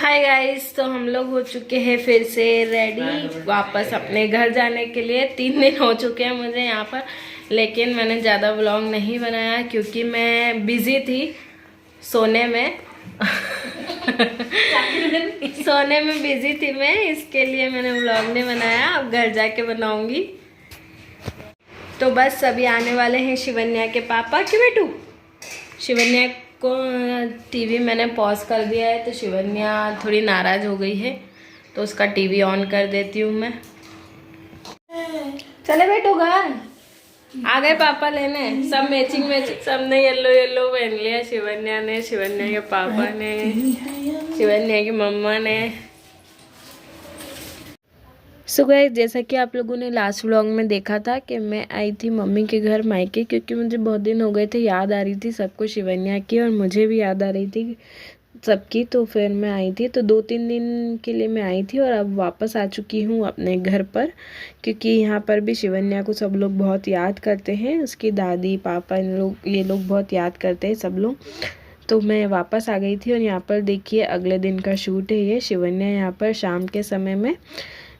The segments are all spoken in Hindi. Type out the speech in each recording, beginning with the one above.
हाय गाइस, तो हम लोग हो चुके हैं फिर से रेडी वापस अपने घर जाने के लिए। 3 दिन हो चुके हैं मुझे यहाँ पर, लेकिन मैंने ज़्यादा व्लॉग नहीं बनाया क्योंकि मैं बिज़ी थी सोने में सोने में बिज़ी थी मैं, इसके लिए मैंने व्लॉग नहीं बनाया। अब घर जाके बनाऊंगी। तो बस अभी आने वाले हैं शिवन्या के पापा। क्यों बेटू? शिवन्या को टीवी मैंने पॉज कर दिया है, तो शिवन्या थोड़ी नाराज़ हो गई है, तो उसका टीवी ऑन कर देती हूँ मैं। चले बेटू घर आ गए पापा लेने। सब मैचिंग मैचिंग, सबने येलो येलो पहन लिया। शिवन्या ने, शिवन्या के पापा ने, शिवन्या की मम्मा ने। सो गाइस, जैसा कि आप लोगों ने लास्ट व्लॉग में देखा था कि मैं आई थी मम्मी के घर मायके, क्योंकि मुझे बहुत दिन हो गए थे, याद आ रही थी सबको शिवन्या की, और मुझे भी याद आ रही थी सबकी। तो फिर मैं आई थी, तो 2-3 दिन के लिए मैं आई थी, और अब वापस आ चुकी हूँ अपने घर पर, क्योंकि यहाँ पर भी शिवन्या को सब लोग बहुत याद करते हैं। उसकी दादी पापा इन लोग, ये लोग बहुत याद करते हैं सब लोग। तो मैं वापस आ गई थी, और यहाँ पर देखिए अगले दिन का शूट है ये। शिवन्या यहाँ पर शाम के समय में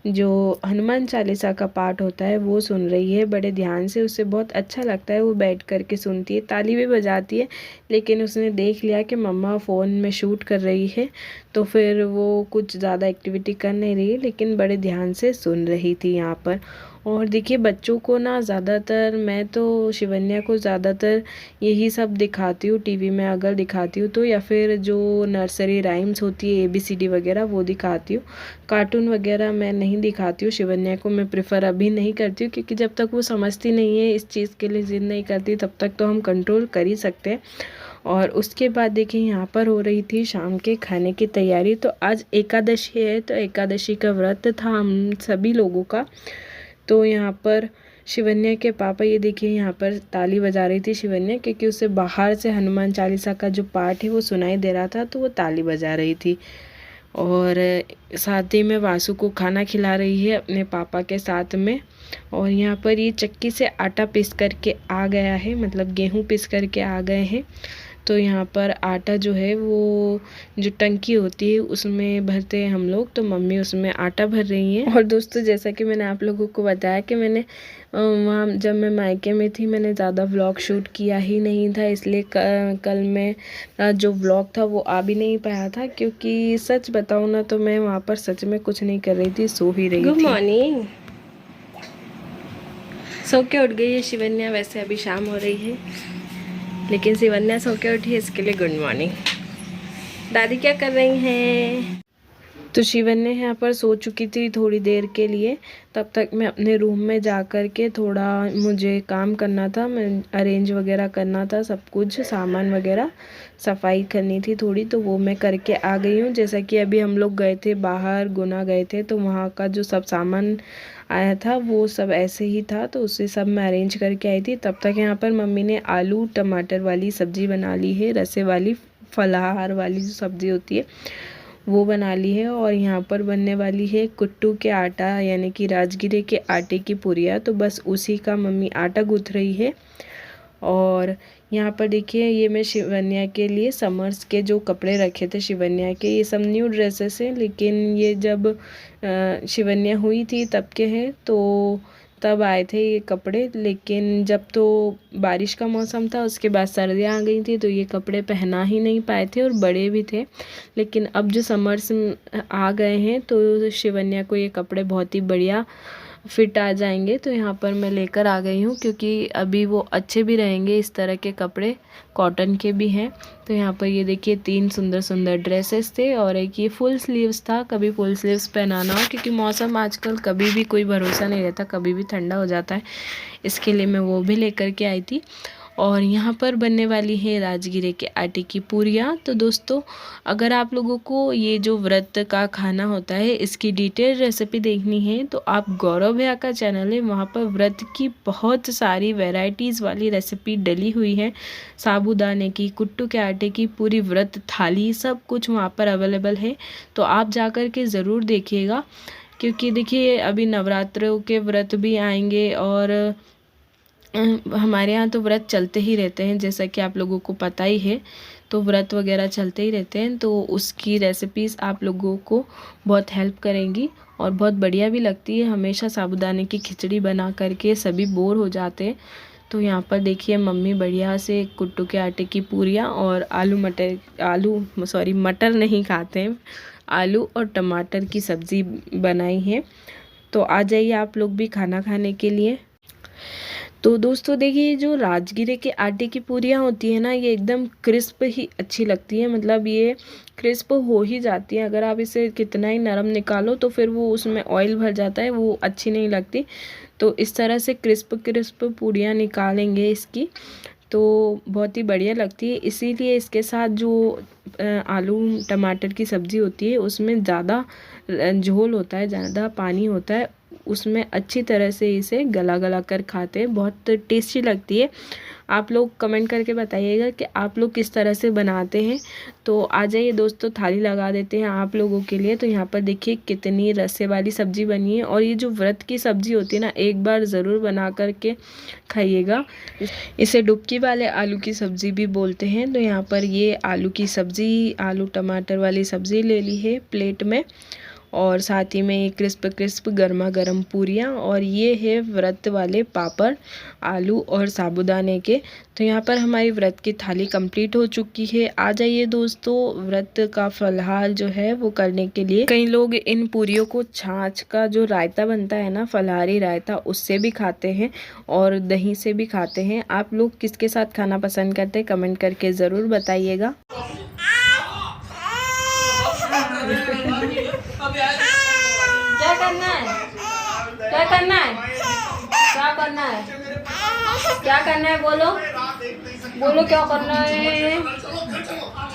जो हनुमान चालीसा का पाठ होता है वो सुन रही है बड़े ध्यान से। उसे बहुत अच्छा लगता है, वो बैठ कर के सुनती है, ताली भी बजाती है। लेकिन उसने देख लिया कि मम्मा फ़ोन में शूट कर रही है, तो फिर वो कुछ ज़्यादा एक्टिविटी कर नहीं रही है, लेकिन बड़े ध्यान से सुन रही थी यहाँ पर। और देखिए बच्चों को ना ज़्यादातर, मैं तो शिवन्या को ज़्यादातर यही सब दिखाती हूँ टीवी में, अगर दिखाती हूँ तो, या फिर जो नर्सरी राइम्स होती है ABCD वगैरह वो दिखाती हूँ। कार्टून वगैरह मैं नहीं दिखाती हूँ। शिवन्या को मैं प्रेफर अभी नहीं करती हूँ, क्योंकि जब तक वो समझती नहीं है, इस चीज़ के लिए ज़िद नहीं करती, तब तक तो हम कंट्रोल कर ही सकते हैं। और उसके बाद देखिए यहाँ पर हो रही थी शाम के खाने की तैयारी। तो आज एकादशी है, तो एकादशी का व्रत था हम सभी लोगों का। तो यहाँ पर शिवन्या के पापा, ये देखिए यहाँ पर ताली बजा रही थी शिवन्या, क्योंकि उसे बाहर से हनुमान चालीसा का जो पाठ है वो सुनाई दे रहा था, तो वो ताली बजा रही थी। और साथ ही में वासु को खाना खिला रही है अपने पापा के साथ में। और यहाँ पर ये चक्की से आटा पीस करके आ गया है, मतलब गेहूँ पीस करके आ गए हैं। तो यहाँ पर आटा जो है वो जो टंकी होती है उसमें भरते हैं हम लोग, तो मम्मी उसमें आटा भर रही हैं। और दोस्तों, जैसा कि मैंने आप लोगों को बताया कि मैंने वहाँ जब मैं मायके में थी, मैंने ज़्यादा व्लॉग शूट किया ही नहीं था, इसलिए कल मैं जो व्लॉग था वो आ भी नहीं पाया था, क्योंकि सच बताऊँ ना तो मैं वहाँ पर सच में कुछ नहीं कर रही थी, सो ही रही थी। Good morning. सो के उठ गई है शिवन्या। वैसे अभी शाम हो रही है, लेकिन शिवन्या सो के उठी है, इसके लिए गुड मॉर्निंग। दादी क्या कर रही हैं? तो शिवन्या यहाँ पर सो चुकी थी थोड़ी देर के लिए। तब तक मैं अपने रूम में जा कर के थोड़ा मुझे काम करना था, मैं अरेंज वगैरह करना था, सब कुछ सामान वगैरह सफाई करनी थी थोड़ी, तो वो मैं करके आ गई हूँ। जैसा कि अभी हम लोग गए थे बाहर, गुना गए थे, तो वहाँ का जो सब सामान आया था वो सब ऐसे ही था, तो उसे सब मैं अरेंज करके आई थी। तब तक यहाँ पर मम्मी ने आलू टमाटर वाली सब्ज़ी बना ली है, रसे वाली फलाहार वाली जो सब्ज़ी होती है वो बना ली है। और यहाँ पर बनने वाली है कुट्टू के आटा, यानी कि राजगिरे के आटे की पुरिया, तो बस उसी का मम्मी आटा गूँथ रही है। और यहाँ पर देखिए ये मैं शिवन्या के लिए समर्स के जो कपड़े रखे थे शिवन्या के, ये सब न्यू ड्रेसेस हैं, लेकिन ये जब शिवन्या हुई थी तब के हैं, तो तब आए थे ये कपड़े। लेकिन जब तो बारिश का मौसम था, उसके बाद सर्दियाँ आ गई थी, तो ये कपड़े पहना ही नहीं पाए थे, और बड़े भी थे। लेकिन अब जो समर्स आ गए हैं, तो शिवन्या को ये कपड़े बहुत ही बढ़िया फिट आ जाएंगे। तो यहाँ पर मैं लेकर आ गई हूँ, क्योंकि अभी वो अच्छे भी रहेंगे, इस तरह के कपड़े कॉटन के भी हैं। तो यहाँ पर ये देखिए 3 सुंदर सुंदर ड्रेसेस थे, और एक ये फुल स्लीव्स था। कभी फुल स्लीव्स पहनाना हो, क्योंकि मौसम आजकल कभी भी कोई भरोसा नहीं रहता, कभी भी ठंडा हो जाता है, इसके लिए मैं वो भी लेकर के आई थी। और यहाँ पर बनने वाली है राजगिरे के आटे की पूरियाँ। तो दोस्तों, अगर आप लोगों को ये जो व्रत का खाना होता है इसकी डिटेल रेसिपी देखनी है, तो आप गौरव भैया का चैनल है, वहाँ पर व्रत की बहुत सारी वैरायटीज़ वाली रेसिपी डली हुई है। साबूदाने की, कुट्टू के आटे की पूरी व्रत थाली, सब कुछ वहाँ पर अवेलेबल है, तो आप जा कर के ज़रूर देखिएगा। क्योंकि देखिए अभी नवरात्रों के व्रत भी आएंगे, और हमारे यहाँ तो व्रत चलते ही रहते हैं, जैसा कि आप लोगों को पता ही है। तो व्रत वगैरह चलते ही रहते हैं, तो उसकी रेसिपीज़ आप लोगों को बहुत हेल्प करेंगी और बहुत बढ़िया भी लगती है। हमेशा साबूदाने की खिचड़ी बना करके सभी बोर हो जाते हैं। तो यहाँ पर देखिए मम्मी बढ़िया से कुट्टू के आटे की पूरियाँ और मटर नहीं खाते हैं, आलू और टमाटर की सब्ज़ी बनाई है। तो आ जाइए आप लोग भी खाना खाने के लिए। तो दोस्तों देखिए, जो राजगिरे के आटे की पूरियाँ होती है ना, ये एकदम क्रिस्प ही अच्छी लगती है। मतलब ये क्रिस्प हो ही जाती है। अगर आप इसे कितना ही नरम निकालो तो फिर वो उसमें ऑयल भर जाता है, वो अच्छी नहीं लगती। तो इस तरह से क्रिस्प क्रिस्प पूरियाँ निकालेंगे इसकी, तो बहुत ही बढ़िया लगती है। इसीलिए इसके साथ जो आलू टमाटर की सब्ज़ी होती है उसमें ज़्यादा झोल होता है, ज़्यादा पानी होता है, उसमें अच्छी तरह से इसे गला गला कर खाते हैं, बहुत टेस्टी लगती है। आप लोग कमेंट करके बताइएगा कि आप लोग किस तरह से बनाते हैं। तो आ जाइए दोस्तों, थाली लगा देते हैं आप लोगों के लिए। तो यहाँ पर देखिए कितनी रस्से वाली सब्ज़ी बनी है, और ये जो व्रत की सब्ज़ी होती है ना, एक बार ज़रूर बना करके खाइएगा। इसे डुबकी वाले आलू की सब्ज़ी भी बोलते हैं। तो यहाँ पर ये आलू की सब्ज़ी, आलू टमाटर वाली सब्ज़ी ले ली है प्लेट में, और साथ ही में क्रिस्प क्रिस्प गर्मा गर्म पूरियाँ, और ये है व्रत वाले पापड़ आलू और साबूदाने के। तो यहाँ पर हमारी व्रत की थाली कंप्लीट हो चुकी है। आ जाइए दोस्तों, व्रत का फलाहार जो है वो करने के लिए। कई लोग इन पूरियों को छाछ का जो रायता बनता है ना, फलाहारी रायता, उससे भी खाते हैं और दही से भी खाते हैं। आप लोग किसके साथ खाना पसंद करते हैं कमेंट करके ज़रूर बताइएगा। क्या करना है, क्या करना है, क्या करना है, क्या करना है, बोलो बोलो, क्या करना है,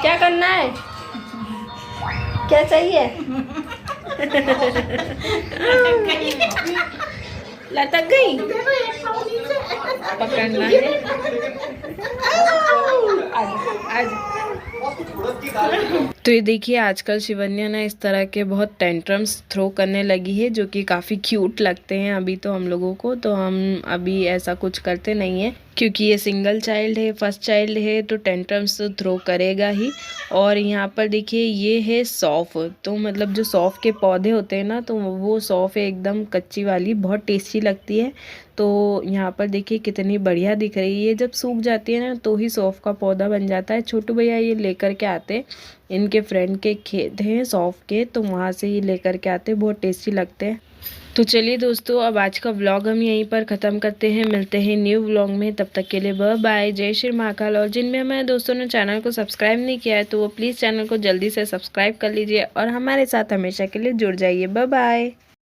क्या करना है, क्या चाहिए? लटक गई, पकड़ना है। आज तो ये देखिए, आजकल शिवन्या ना इस तरह के बहुत टेंट्रम्स थ्रो करने लगी है, जो कि काफ़ी क्यूट लगते हैं अभी तो हम लोगों को। तो हम अभी ऐसा कुछ करते नहीं है, क्योंकि ये सिंगल चाइल्ड है, फर्स्ट चाइल्ड है, तो टेंट्रम्स तो थ्रो करेगा ही। और यहाँ पर देखिए ये है सौंफ। तो मतलब जो सौंफ के पौधे होते हैं ना, तो वो सौंफ है एकदम कच्ची वाली, बहुत टेस्टी लगती है। तो यहाँ पर देखिए कितनी बढ़िया दिख रही है। जब सूख जाती है ना तो ही सौंफ का पौधा बन जाता है। छोटू भैया ये लेकर के आते, इनके फ्रेंड के खेत हैं सौंफ के, तो वहाँ से ही लेकर के आते, बहुत टेस्टी लगते हैं। तो चलिए दोस्तों, अब आज का व्लॉग हम यहीं पर ख़त्म करते हैं। मिलते हैं न्यू व्लॉग में, तब तक के लिए बाय बाय। जय श्री महाकाल। और जिनमें हमारे दोस्तों ने चैनल को सब्सक्राइब नहीं किया है तो वो प्लीज़ चैनल को जल्दी से सब्सक्राइब कर लीजिए और हमारे साथ हमेशा के लिए जुड़ जाइए। Bye bye.